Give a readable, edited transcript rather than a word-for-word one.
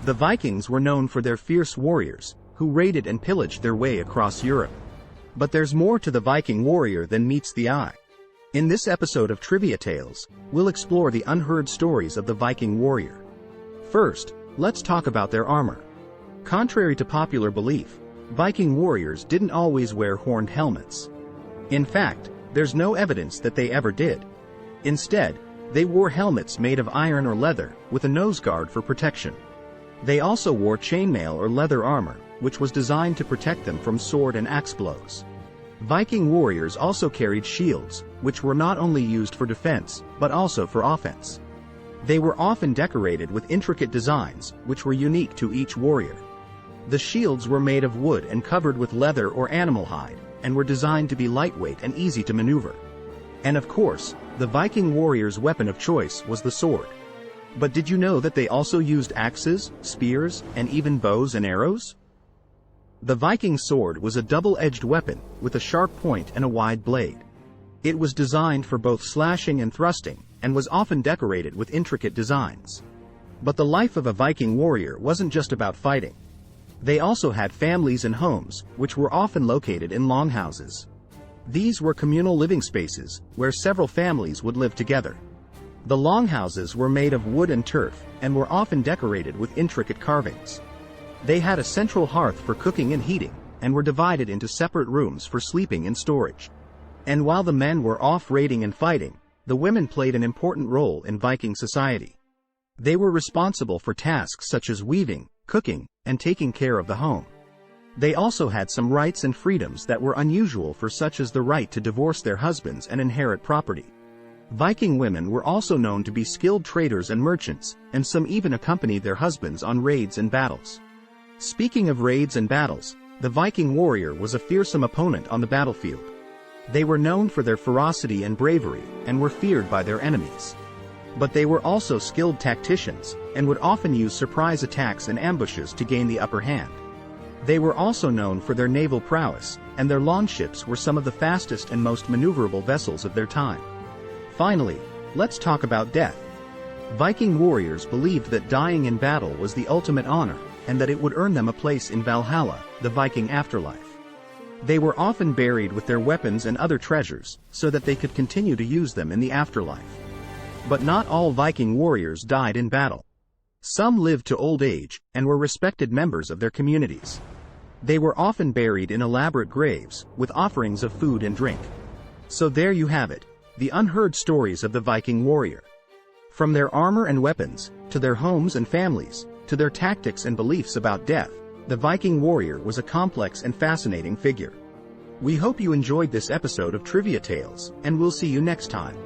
The Vikings were known for their fierce warriors, who raided and pillaged their way across Europe. But there's more to the Viking warrior than meets the eye. In this episode of Trivia Tales, we'll explore the unheard stories of the Viking warrior. First, let's talk about their armor. Contrary to popular belief, Viking warriors didn't always wear horned helmets. In fact, there's no evidence that they ever did. Instead, they wore helmets made of iron or leather, with a nose guard for protection. They also wore chainmail or leather armor, which was designed to protect them from sword and axe blows. Viking warriors also carried shields, which were not only used for defense, but also for offense. They were often decorated with intricate designs, which were unique to each warrior. The shields were made of wood and covered with leather or animal hide, and were designed to be lightweight and easy to maneuver. And of course, the Viking warrior's weapon of choice was the sword. But did you know that they also used axes, spears, and even bows and arrows? The Viking sword was a double-edged weapon, with a sharp point and a wide blade. It was designed for both slashing and thrusting, and was often decorated with intricate designs. But the life of a Viking warrior wasn't just about fighting. They also had families and homes, which were often located in longhouses. These were communal living spaces, where several families would live together. The longhouses were made of wood and turf, and were often decorated with intricate carvings. They had a central hearth for cooking and heating, and were divided into separate rooms for sleeping and storage. And while the men were off raiding and fighting, the women played an important role in Viking society. They were responsible for tasks such as weaving, cooking, and taking care of the home. They also had some rights and freedoms that were unusual, for such as the right to divorce their husbands and inherit property. Viking women were also known to be skilled traders and merchants, and some even accompanied their husbands on raids and battles. Speaking of raids and battles, the Viking warrior was a fearsome opponent on the battlefield. They were known for their ferocity and bravery, and were feared by their enemies. But they were also skilled tacticians, and would often use surprise attacks and ambushes to gain the upper hand. They were also known for their naval prowess, and their longships were some of the fastest and most maneuverable vessels of their time. Finally, let's talk about death. Viking warriors believed that dying in battle was the ultimate honor, and that it would earn them a place in Valhalla, the Viking afterlife. They were often buried with their weapons and other treasures, so that they could continue to use them in the afterlife. But not all Viking warriors died in battle. Some lived to old age, and were respected members of their communities. They were often buried in elaborate graves, with offerings of food and drink. So there you have it, the unheard stories of the Viking warrior. From their armor and weapons, to their homes and families, to their tactics and beliefs about death, the Viking warrior was a complex and fascinating figure. We hope you enjoyed this episode of Trivia Tales, and we'll see you next time.